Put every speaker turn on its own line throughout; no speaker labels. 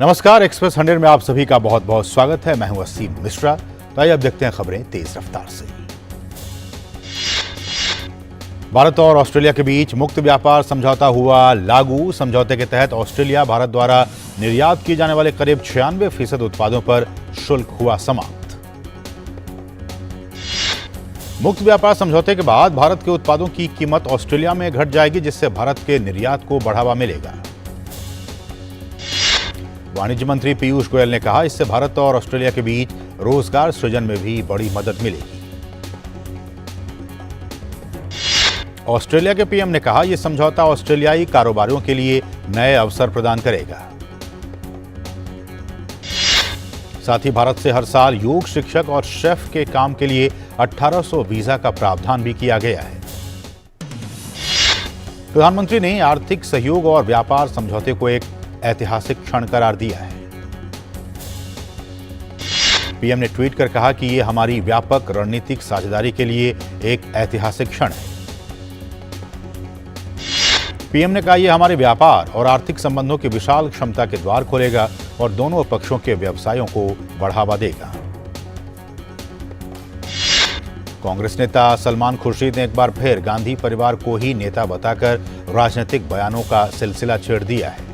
नमस्कार, एक्सप्रेस 100 में आप सभी का बहुत बहुत स्वागत है। मैं हूं असीम मिश्रा। तो आइए अब देखते हैं खबरें तेज रफ्तार से। भारत और ऑस्ट्रेलिया के बीच मुक्त व्यापार समझौता हुआ लागू। समझौते के तहत ऑस्ट्रेलिया भारत द्वारा निर्यात किए जाने वाले करीब 96% उत्पादों पर शुल्क हुआ समाप्त। मुक्त व्यापार समझौते के बाद भारत के उत्पादों की कीमत ऑस्ट्रेलिया में घट जाएगी, जिससे भारत के निर्यात को बढ़ावा मिलेगा। वाणिज्य मंत्री पीयूष गोयल ने कहा, इससे भारत और ऑस्ट्रेलिया के बीच रोजगार सृजन में भी बड़ी मदद मिलेगी। ऑस्ट्रेलिया के पीएम ने कहा, यह समझौता ऑस्ट्रेलियाई कारोबारियों के लिए नए अवसर प्रदान करेगा। साथ ही भारत से हर साल योग शिक्षक और शेफ के काम के लिए 1800 वीजा का प्रावधान भी किया गया है। प्रधानमंत्री ने आर्थिक सहयोग और व्यापार समझौते को एक ऐतिहासिक क्षण करार दिया है। पीएम ने ट्वीट कर कहा कि यह हमारी व्यापक रणनीतिक साझेदारी के लिए एक ऐतिहासिक क्षण है। पीएम ने कहा, यह हमारे व्यापार और आर्थिक संबंधों की विशाल क्षमता के द्वार खोलेगा और दोनों पक्षों के व्यवसायों को बढ़ावा देगा। कांग्रेस नेता सलमान खुर्शीद ने एक बार फिर गांधी परिवार को ही नेता बताकर राजनीतिक बयानों का सिलसिला छेड़ दिया है।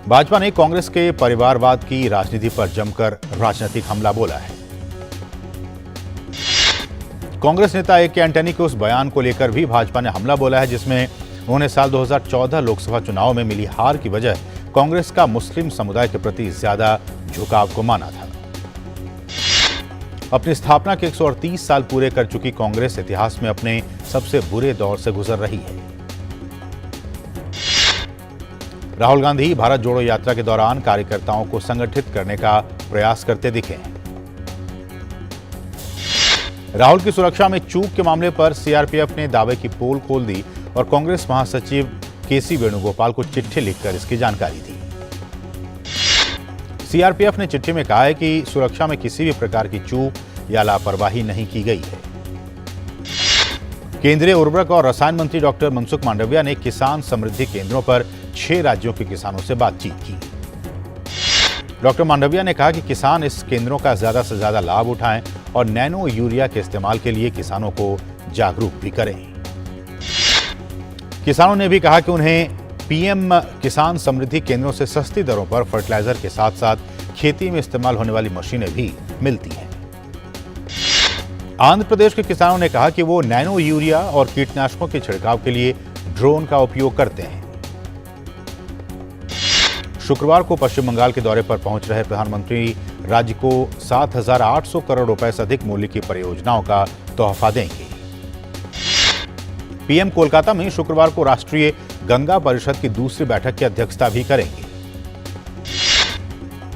भाजपा ने कांग्रेस के परिवारवाद की राजनीति पर जमकर राजनीतिक हमला बोला है। कांग्रेस नेता ए के एंटनी के उस बयान को लेकर भी भाजपा ने हमला बोला है, जिसमें उन्होंने साल 2014 लोकसभा चुनाव में मिली हार की वजह कांग्रेस का मुस्लिम समुदाय के प्रति ज्यादा झुकाव को माना था। अपनी स्थापना के 138 साल पूरे कर चुकी कांग्रेस इतिहास में अपने सबसे बुरे दौर से गुजर रही है। राहुल गांधी भारत जोड़ो यात्रा के दौरान कार्यकर्ताओं को संगठित करने का प्रयास करते दिखे हैं। राहुल की सुरक्षा में चूक के मामले पर सीआरपीएफ ने दावे की पोल खोल दी और कांग्रेस महासचिव केसी वेणुगोपाल को चिट्ठी लिखकर इसकी जानकारी दी। सीआरपीएफ ने चिट्ठी में कहा है कि सुरक्षा में किसी भी प्रकार की चूक या लापरवाही नहीं की गई है। केंद्रीय उर्वरक और रसायन मंत्री डॉक्टर मनसुख मांडविया ने किसान समृद्धि केंद्रों पर 6 राज्यों के किसानों से बातचीत की। डॉक्टर मांडविया ने कहा कि किसान इस केंद्रों का ज्यादा से ज्यादा लाभ उठाएं और नैनो यूरिया के इस्तेमाल के लिए किसानों को जागरूक भी करें। किसानों ने भी कहा कि उन्हें पीएम किसान समृद्धि केंद्रों से सस्ती दरों पर फर्टिलाइजर के साथ साथ खेती में इस्तेमाल होने वाली मशीनें भी मिलती हैं। आंध्र प्रदेश के किसानों ने कहा कि वो नैनो यूरिया और कीटनाशकों के छिड़काव के लिए ड्रोन का उपयोग करते हैं। शुक्रवार को पश्चिम बंगाल के दौरे पर पहुंच रहे प्रधानमंत्री राज्य को 7,800 करोड़ रुपए से अधिक मूल्य की परियोजनाओं का तोहफा देंगे। पीएम कोलकाता में शुक्रवार को राष्ट्रीय गंगा परिषद की दूसरी बैठक की अध्यक्षता भी करेंगे।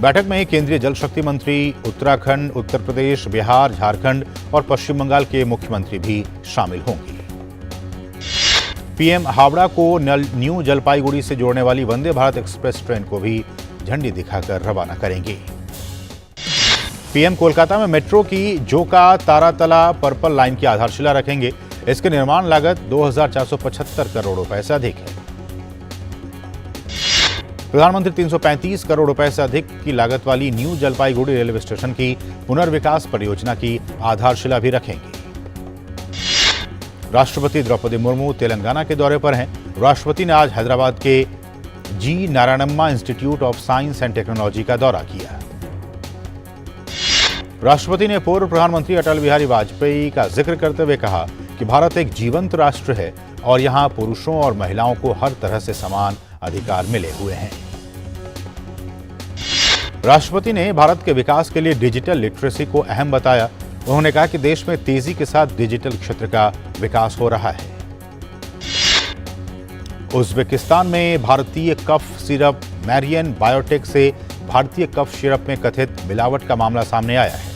बैठक में केंद्रीय जल शक्ति मंत्री, उत्तराखंड, उत्तर प्रदेश, बिहार, झारखंड और पश्चिम बंगाल के मुख्यमंत्री भी शामिल होंगे। पीएम हावड़ा को न्यू जलपाईगुड़ी से जोड़ने वाली वंदे भारत एक्सप्रेस ट्रेन को भी झंडी दिखाकर रवाना करेंगे। पीएम कोलकाता में मेट्रो की जोका तारातला पर्पल लाइन की आधारशिला रखेंगे। इसकी निर्माण लागत 2,475 करोड़ रुपए से अधिक है। प्रधानमंत्री 335 करोड़ रुपए से अधिक की लागत वाली न्यू जलपाईगुड़ी रेलवे स्टेशन की पुनर्विकास परियोजना की आधारशिला भी रखेंगे। राष्ट्रपति द्रौपदी मुर्मू तेलंगाना के दौरे पर हैं। राष्ट्रपति ने आज हैदराबाद के G Narayanamma institute of science and technology का दौरा किया। राष्ट्रपति ने पूर्व प्रधानमंत्री अटल बिहारी वाजपेयी का जिक्र करते हुए कहा कि भारत एक जीवंत राष्ट्र है और यहां पुरुषों और महिलाओं को हर तरह से समान अधिकार मिले हुए हैं। राष्ट्रपति ने भारत के विकास के लिए डिजिटल लिटरेसी को अहम बताया। उन्होंने कहा कि देश में तेजी के साथ डिजिटल क्षेत्र का विकास हो रहा है। उज्बेकिस्तान में भारतीय कफ सिरप मैरियन बायोटेक से भारतीय कफ सिरप में कथित मिलावट का मामला सामने आया है।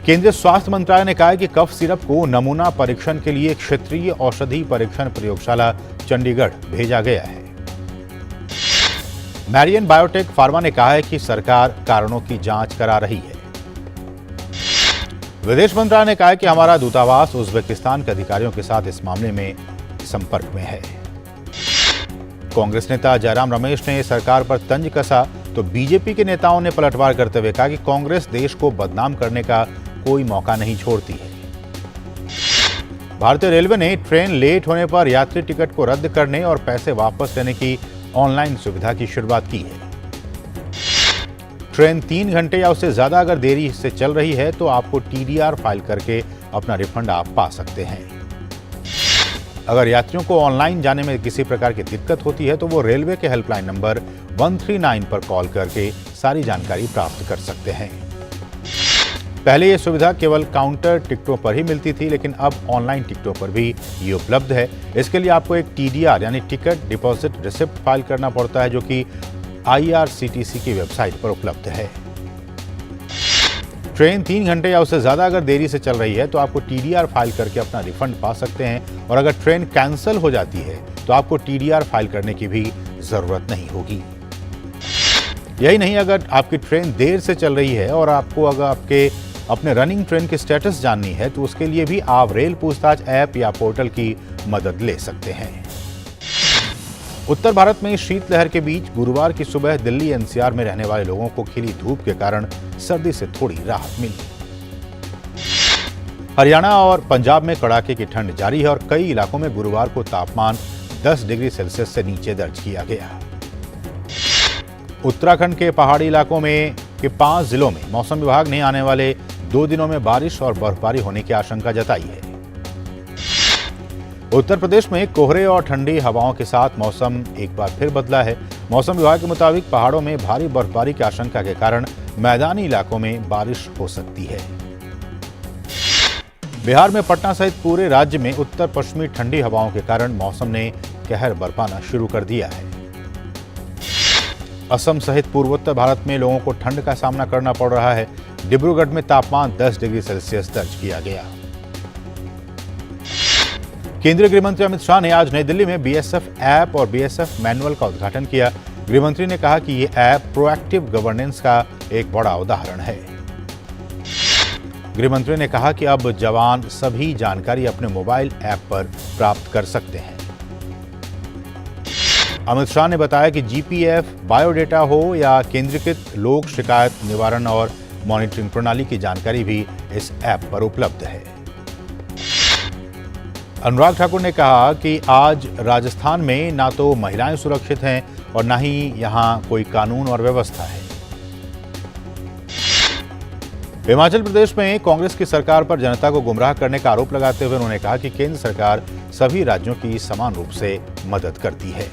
केंद्रीय स्वास्थ्य मंत्रालय ने कहा है कि कफ सिरप को नमूना परीक्षण के लिए क्षेत्रीय औषधि परीक्षण प्रयोगशाला चंडीगढ़ भेजा गया है। मैरियन बायोटेक फार्मा ने कहा है कि सरकार कारणों की जांच करा रही है। विदेश मंत्रालय ने कहा है कि हमारा दूतावास उज्बेकिस्तान के अधिकारियों के साथ इस मामले में संपर्क में है। कांग्रेस नेता जयराम रमेश ने सरकार पर तंज कसा तो बीजेपी के नेताओं ने पलटवार करते हुए कहा कि कांग्रेस देश को बदनाम करने का कोई मौका नहीं छोड़ती है। भारतीय रेलवे ने ट्रेन लेट होने पर यात्री टिकट को रद्द करने और पैसे वापस लेने की ऑनलाइन सुविधा की शुरुआत की है। ट्रेन 3 घंटे या उससे ज्यादा अगर देरी से चल रही है तो आपको टीडीआर फाइल करके अपना रिफंड आप पा सकते हैं। अगर यात्रियों को ऑनलाइन जाने में किसी प्रकार की दिक्कत होती है तो वो रेलवे के हेल्पलाइन नंबर 139 पर कॉल करके सारी जानकारी प्राप्त कर सकते हैं। पहले ये सुविधा केवल काउंटर टिकटों पर ही मिलती थी, लेकिन अब ऑनलाइन टिकटों पर भी ये उपलब्ध है। इसके लिए आपको एक टीडीआर यानी टिकट डिपॉजिट रिसिप्ट फाइल करना पड़ता है, जो कि IRCTC की वेबसाइट पर उपलब्ध है। ट्रेन 3 घंटे या उससे ज्यादा अगर देरी से चल रही है तो आपको टीडीआर फाइल करके अपना रिफंड पा सकते हैं, और अगर ट्रेन कैंसिल हो जाती है तो आपको टीडीआर फाइल करने की भी जरूरत नहीं होगी। यही नहीं, अगर आपकी ट्रेन देर से चल रही है और आपको अगर अपने रनिंग ट्रेन की स्टेटस जाननी है तो उसके लिए भी आप रेल पूछताछ ऐप या पोर्टल की मदद ले सकते हैं। उत्तर भारत में शीतलहर के बीच गुरुवार की सुबह दिल्ली NCR में रहने वाले लोगों को खिली धूप के कारण सर्दी से थोड़ी राहत मिली। हरियाणा और पंजाब में कड़ाके की ठंड जारी है और कई इलाकों में गुरुवार को तापमान 10 डिग्री सेल्सियस से नीचे दर्ज किया गया। उत्तराखंड के पहाड़ी इलाकों में के 5 जिलों में मौसम विभाग ने आने वाले 2 दिनों में बारिश और बर्फबारी होने की आशंका जताई है। उत्तर प्रदेश में कोहरे और ठंडी हवाओं के साथ मौसम एक बार फिर बदला है। मौसम विभाग के मुताबिक पहाड़ों में भारी बर्फबारी की आशंका के कारण मैदानी इलाकों में बारिश हो सकती है। बिहार में पटना सहित पूरे राज्य में उत्तर पश्चिमी ठंडी हवाओं के कारण मौसम ने कहर बरपाना शुरू कर दिया है। असम सहित पूर्वोत्तर भारत में लोगों को ठंड का सामना करना पड़ रहा है। डिब्रूगढ़ में तापमान 10 डिग्री सेल्सियस दर्ज किया गया। केंद्रीय गृह मंत्री अमित शाह ने आज नई दिल्ली में BSF ऐप और BSF मैनुअल का उद्घाटन किया। गृह मंत्री ने कहा कि ये ऐप प्रोएक्टिव गवर्नेंस का एक बड़ा उदाहरण है। गृह मंत्री ने कहा कि अब जवान सभी जानकारी अपने मोबाइल ऐप पर प्राप्त कर सकते हैं। अमित शाह ने बताया कि GPF बायोडेटा हो या केंद्रीकृत लोक शिकायत निवारण और मॉनिटरिंग प्रणाली की जानकारी भी इस ऐप पर उपलब्ध है। अनुराग ठाकुर ने कहा कि आज राजस्थान में ना तो महिलाएं सुरक्षित हैं और ना ही यहां कोई कानून और व्यवस्था है। हिमाचल प्रदेश में कांग्रेस की सरकार पर जनता को गुमराह करने का आरोप लगाते हुए उन्होंने कहा कि केंद्र सरकार सभी राज्यों की समान रूप से मदद करती है।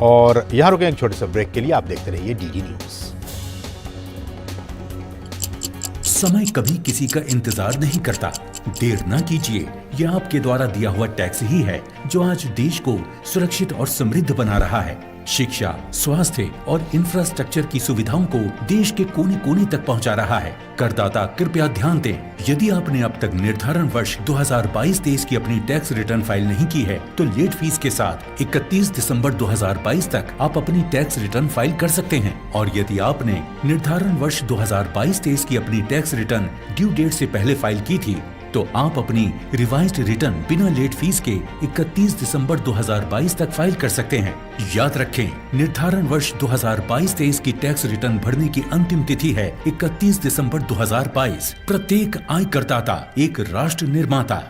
और यहां रुके एक छोटे से ब्रेक के लिए। आप देखते रहिए DD न्यूज।
समय कभी किसी का इंतजार नहीं करता। देर न कीजिए, यह आपके द्वारा दिया हुआ टैक्स ही है जो आज देश को सुरक्षित और समृद्ध बना रहा है। शिक्षा, स्वास्थ्य और इंफ्रास्ट्रक्चर की सुविधाओं को देश के कोने कोने तक पहुंचा रहा है। करदाता कृपया ध्यान दें, यदि आपने अब तक निर्धारण वर्ष 2022-23 की अपनी टैक्स रिटर्न फाइल नहीं की है तो लेट फीस के साथ 31 दिसंबर 2022 तक आप अपनी टैक्स रिटर्न फाइल कर सकते हैं। और यदि आपने निर्धारण वर्ष 2022-23 की अपनी टैक्स रिटर्न ड्यू डेट से पहले फाइल की थी तो आप अपनी रिवाइज्ड रिटर्न बिना लेट फीस के 31 दिसंबर 2022 तक फाइल कर सकते हैं। याद रखें, निर्धारण वर्ष 2022-23 की टैक्स रिटर्न भरने की अंतिम तिथि है 31 दिसंबर 2022। प्रत्येक आयकरदाता एक राष्ट्र निर्माता।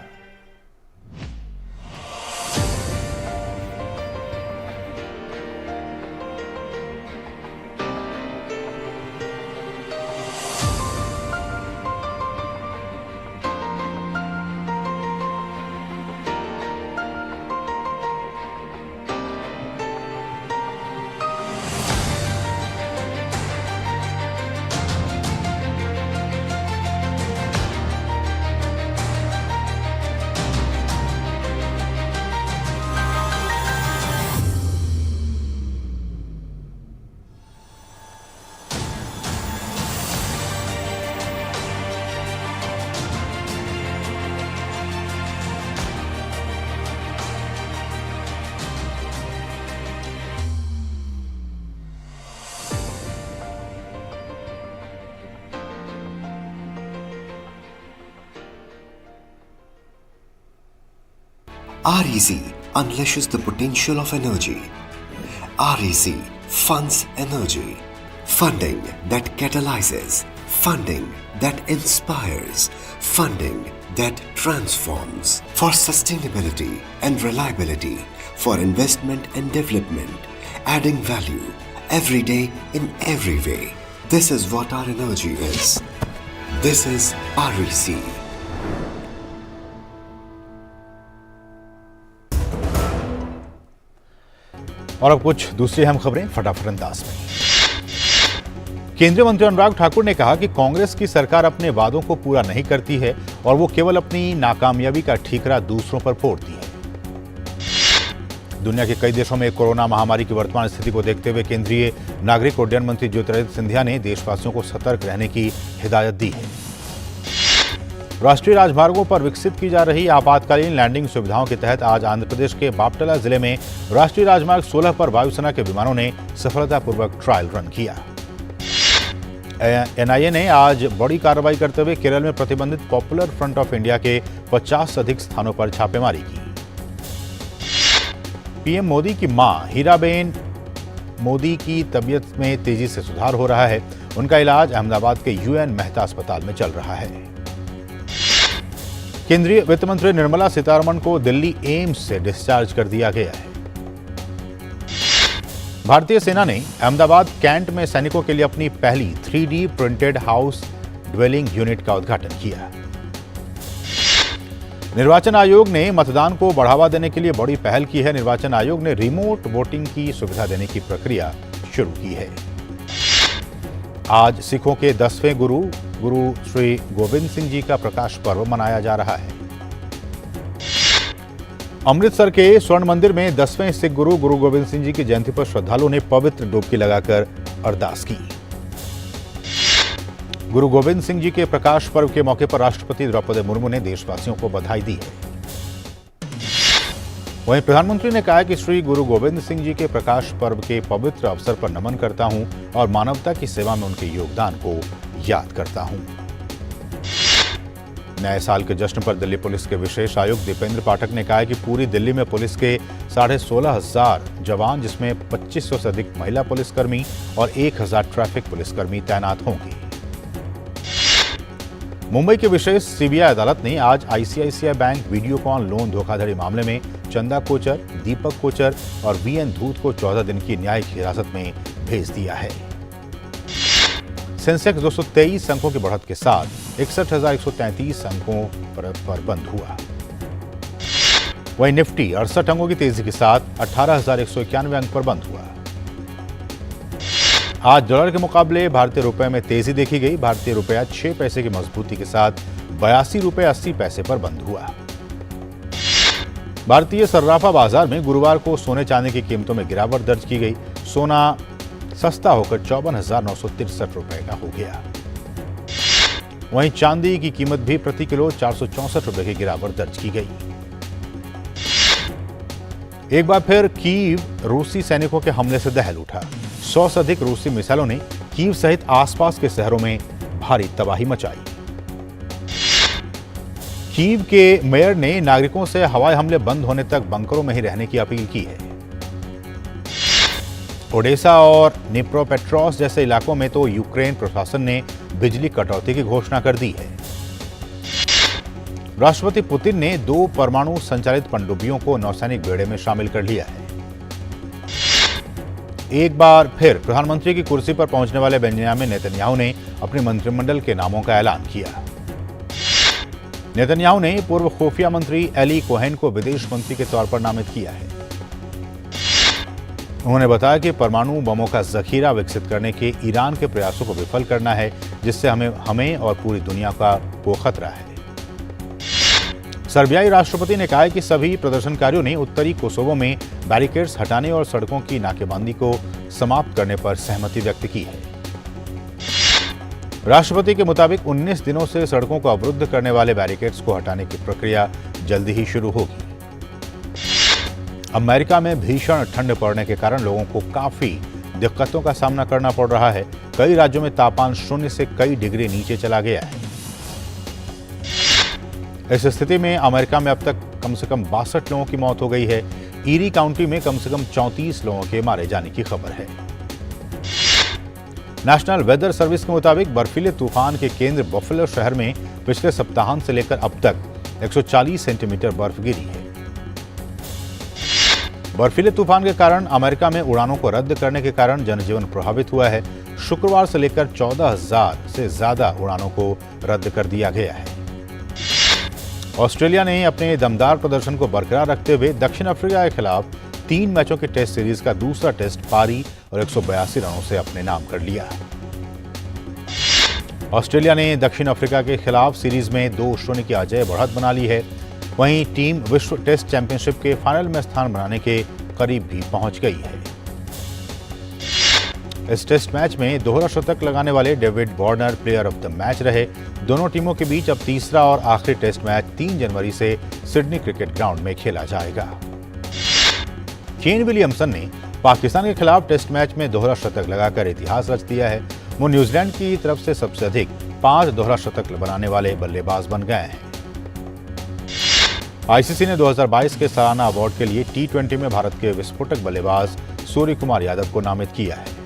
REC unleashes the potential of energy. REC funds energy. Funding that catalyzes. Funding that inspires. Funding that transforms. For sustainability and reliability. For investment and development. Adding value. Every day in every way. This is what our energy is. This is REC.
और अब कुछ दूसरी अहम खबरें फटाफट अंदाज में। केंद्रीय मंत्री अनुराग ठाकुर ने कहा कि कांग्रेस की सरकार अपने वादों को पूरा नहीं करती है और वो केवल अपनी नाकामयाबी का ठीकरा दूसरों पर फोड़ती है। दुनिया के कई देशों में कोरोना महामारी की वर्तमान स्थिति को देखते हुए केंद्रीय नागरिक उड्डयन मंत्री ज्योतिरादित्य सिंधिया ने देशवासियों को सतर्क रहने की हिदायत दी है। राष्ट्रीय राजमार्गों पर विकसित की जा रही आपातकालीन लैंडिंग सुविधाओं के तहत आज आंध्र प्रदेश के बापटला जिले में राष्ट्रीय राजमार्ग 16 पर वायुसेना के विमानों ने सफलतापूर्वक ट्रायल रन किया। एनआईए ने आज बड़ी कार्रवाई करते हुए केरल में प्रतिबंधित पॉपुलर फ्रंट ऑफ इंडिया के 50 से अधिक स्थानों पर छापेमारी की। पीएम मोदी की मां हीराबेन मोदी की तबीयत में तेजी से सुधार हो रहा है। उनका इलाज अहमदाबाद के यूएन मेहता अस्पताल में चल रहा है। केंद्रीय वित्त मंत्री निर्मला सीतारमण को दिल्ली एम्स से डिस्चार्ज कर दिया गया है। भारतीय सेना ने अहमदाबाद कैंट में सैनिकों के लिए अपनी पहली 3D printed house dwelling unit का उद्घाटन किया। निर्वाचन आयोग ने मतदान को बढ़ावा देने के लिए बड़ी पहल की है। निर्वाचन आयोग ने रिमोट वोटिंग की सुविधा देने की प्रक्रिया शुरू की है। आज सिखों के 10वें गुरु श्री गोविंद सिंह जी का प्रकाश पर्व मनाया जा रहा है। अमृतसर के स्वर्ण मंदिर में 10वें सिख गुरु गोविंद सिंह जी की जयंती पर श्रद्धालुओं ने पवित्र डुबकी लगाकर अरदास की। गुरु गोविंद सिंह जी के प्रकाश पर्व के मौके पर राष्ट्रपति द्रौपदी मुर्मू ने देशवासियों को बधाई दी है। वहीं प्रधानमंत्री ने कहा कि श्री गुरु गोविंद सिंह जी के प्रकाश पर्व के पवित्र अवसर पर नमन करता हूं और मानवता की सेवा में उनके योगदान को याद करता हूं। नए साल के जश्न पर दिल्ली पुलिस के विशेष आयुक्त दीपेंद्र पाठक ने कहा है कि पूरी दिल्ली में पुलिस के 16,500 जवान, जिसमें 2500 से अधिक महिला पुलिसकर्मी और 1000 ट्रैफिक पुलिसकर्मी तैनात होंगे। मुंबई की विशेष सीबीआई अदालत ने आज आईसीआईसीआई बैंक वीडियोकॉन लोन धोखाधड़ी मामले में चंदा कोचर, दीपक कोचर और वीएन धूत को 14 दिन की न्यायिक हिरासत में भेज दिया है। सेंसेक्स 223 अंकों की बढ़त के साथ 61,133 अंकों पर बंद हुआ। वहीं निफ्टी 68 अंकों की तेजी के साथ 18,191 अंक पर बंद हुआ। आज डॉलर के मुकाबले भारतीय रुपए में तेजी देखी गई। भारतीय रुपया 6 पैसे की मजबूती के साथ 82 रुपये 80 पैसे पर बंद हुआ। भारतीय सर्राफा बाजार में गुरुवार को सोने चांदी की कीमतों में गिरावट दर्ज की गई। सोना सस्ता होकर 54,963 रुपए का हो गया। वहीं चांदी की कीमत भी प्रति किलो 464 रुपए की गिरावट दर्ज की गई। एक बार फिर कीव रूसी सैनिकों के हमले से दहल उठा। 100 से अधिक रूसी मिसाइलों ने कीव सहित आसपास के शहरों में भारी तबाही मचाई। कीव के मेयर ने नागरिकों से हवाई हमले बंद होने तक बंकरों में ही रहने की अपील की है। ओडेसा और निप्रोपेट्रोस जैसे इलाकों में तो यूक्रेन प्रशासन ने बिजली कटौती की घोषणा कर दी है। राष्ट्रपति पुतिन ने 2 परमाणु संचालित पनडुब्बियों को नौसैनिक बेड़े में शामिल कर लिया है। एक बार फिर प्रधानमंत्री की कुर्सी पर पहुंचने वाले बेंजामिन नेतन्याहू ने अपने मंत्रिमंडल के नामों का ऐलान किया। नेतन्याहू ने पूर्व खुफिया मंत्री एली कोहेन को विदेश मंत्री के तौर पर नामित किया है। उन्होंने बताया कि परमाणु बमों का जखीरा विकसित करने के ईरान के प्रयासों को विफल करना है, जिससे हमें और पूरी दुनिया को खतरा है। सर्बियाई राष्ट्रपति ने कहा है कि सभी प्रदर्शनकारियों ने उत्तरी कोसोवो में बैरिकेड्स हटाने और सड़कों की नाकेबंदी को समाप्त करने पर सहमति व्यक्त की है। राष्ट्रपति के मुताबिक 19 दिनों से सड़कों को अवरुद्ध करने वाले बैरिकेड्स को हटाने की प्रक्रिया जल्दी ही शुरू होगी। अमेरिका में भीषण ठंड पड़ने के कारण लोगों को काफी दिक्कतों का सामना करना पड़ रहा है। कई राज्यों में तापमान 0 से कई डिग्री नीचे चला गया है। इस स्थिति में अमेरिका में अब तक कम से कम 62 लोगों की मौत हो गई है। ईरी काउंटी में कम से कम 34 लोगों के मारे जाने की खबर है। नेशनल वेदर सर्विस के मुताबिक बर्फीले तूफान के केंद्र बफेलो शहर में पिछले सप्ताहांत से लेकर अब तक 140 सेंटीमीटर बर्फ गिरी है। बर्फीले तूफान के कारण अमेरिका में उड़ानों को रद्द करने के कारण जनजीवन प्रभावित हुआ है। शुक्रवार से लेकर 14,000 से ज्यादा उड़ानों को रद्द कर दिया गया है। ऑस्ट्रेलिया ने अपने दमदार प्रदर्शन को बरकरार रखते हुए दक्षिण अफ्रीका के खिलाफ 3 मैचों के टेस्ट सीरीज का दूसरा टेस्ट पारी और 182 रनों से अपने नाम कर लिया। ऑस्ट्रेलिया ने दक्षिण अफ्रीका के खिलाफ सीरीज में 2-0 की अजेय बढ़त बना ली है। वहीं टीम विश्व टेस्ट चैंपियनशिप के फाइनल में स्थान बनाने के करीब भी पहुंच गई है। इस टेस्ट मैच में दोहरा शतक लगाने वाले David Warner player of the match रहे। दोनों टीमों के बीच अब तीसरा और आखिरी टेस्ट मैच 3 जनवरी से सिडनी क्रिकेट ग्राउंड में खेला जाएगा। केन विलियमसन ने पाकिस्तान के खिलाफ टेस्ट मैच में दोहरा शतक लगाकर इतिहास रच दिया है। वो न्यूजीलैंड की तरफ से सबसे अधिक 5 दोहरा शतक बनाने वाले बल्लेबाज बन गए हैं। आईसीसी ने 2022 के सालाना अवार्ड के लिए T20 में भारत के विस्फोटक बल्लेबाज सूर्य कुमार यादव को नामित किया है।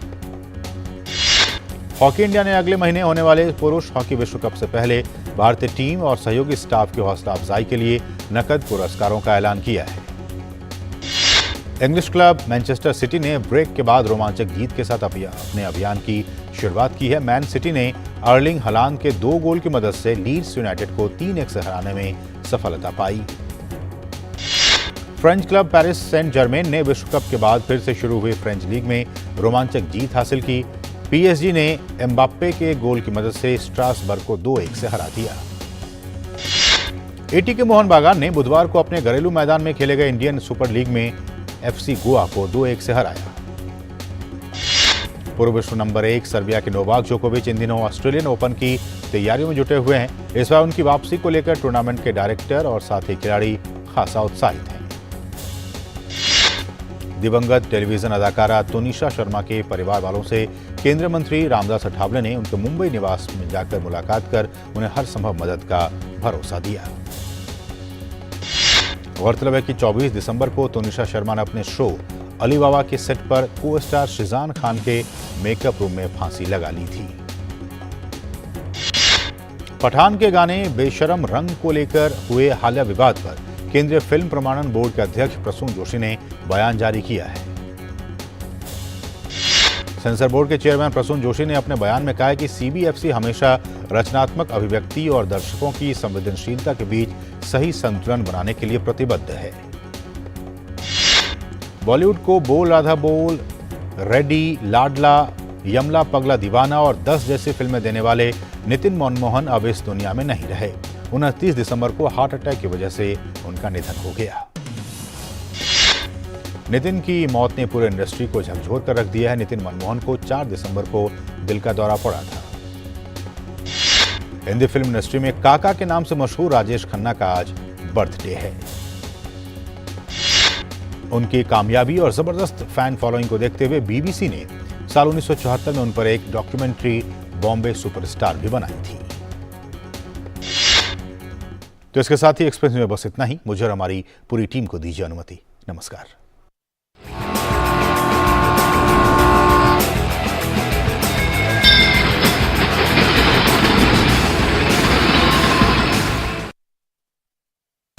हॉकी इंडिया ने अगले महीने होने वाले पुरुष हॉकी विश्व कप से पहले भारतीय टीम और सहयोगी स्टाफ की हौसला अफजाई के लिए नकद पुरस्कारों का ऐलान किया है। इंग्लिश क्लब मैनचेस्टर सिटी ने ब्रेक के बाद रोमांचक जीत के साथ अपने अभियान की शुरुआत की है। मैन सिटी ने अर्लिंग हलांड के 2 गोल की मदद से लीड्स यूनाइटेड को 3-1 से हराने में सफलता पाई। French club Paris Saint Germain ने विश्व कप के बाद फिर से शुरू हुई फ्रेंच लीग में रोमांचक जीत हासिल की। पीएसजी ने एम्बाप्पे के गोल की मदद से स्ट्रासबर्ग को 2-1 से हरा दिया। एटीके मोहन बागान ने बुधवार को अपने घरेलू मैदान में खेले गए इंडियन सुपर लीग में एफसी गोवा को 2-1 से हराया। पूर्व विश्व नंबर 1 सर्बिया के नोवाक जोकोविच इन दिनों ऑस्ट्रेलियन ओपन की तैयारियों में जुटे हुए हैं। इस बार उनकी वापसी को लेकर टूर्नामेंट के डायरेक्टर और साथ ही खिलाड़ी खासा उत्साहित हैं। दिवंगत टेलीविजन अदाकारा तुनिशा शर्मा के परिवार वालों से केंद्रीय मंत्री रामदास अठावले ने उनके मुंबई निवास में जाकर मुलाकात कर उन्हें हर संभव मदद का भरोसा दिया। गौरतलब है कि 24 दिसंबर को तुनिशा शर्मा ने अपने शो अली बाबा के सेट पर को स्टार शिजान खान के मेकअप रूम में फांसी लगा ली थी। पठान के गाने बेशरम रंग को लेकर हुए हालिया विवाद पर केंद्रीय फिल्म प्रमाणन बोर्ड के अध्यक्ष प्रसून जोशी ने बयान जारी किया है। सेंसर बोर्ड के चेयरमैन प्रसून जोशी ने अपने बयान में कहा है कि सीबीएफसी हमेशा रचनात्मक अभिव्यक्ति और दर्शकों की संवेदनशीलता के बीच सही संतुलन बनाने के लिए प्रतिबद्ध है। बॉलीवुड को बोल राधा बोल, रेडी, लाडला, यमला पगला दीवाना और 10 जैसी फिल्में देने वाले नितिन मनमोहन अब इस दुनिया में नहीं रहे। 29 दिसंबर को हार्ट अटैक की वजह से उनका निधन हो गया। नितिन की मौत ने पूरे इंडस्ट्री को झकझोर कर रख दिया है। नितिन मनमोहन को 4 दिसंबर को दिल का दौरा पड़ा था। हिंदी फिल्म इंडस्ट्री में काका के नाम से मशहूर राजेश खन्ना का आज बर्थडे है। उनकी कामयाबी और जबरदस्त फैन फॉलोइंग को देखते हुए बीबीसी ने साल 1974 में उन पर एक डॉक्यूमेंट्री बॉम्बे सुपरस्टार भी बनाई थी। तो इसके साथ ही एक्सप्रेस में बस इतना ही। मुझे और हमारी पूरी टीम को दीजिए अनुमति। नमस्कार।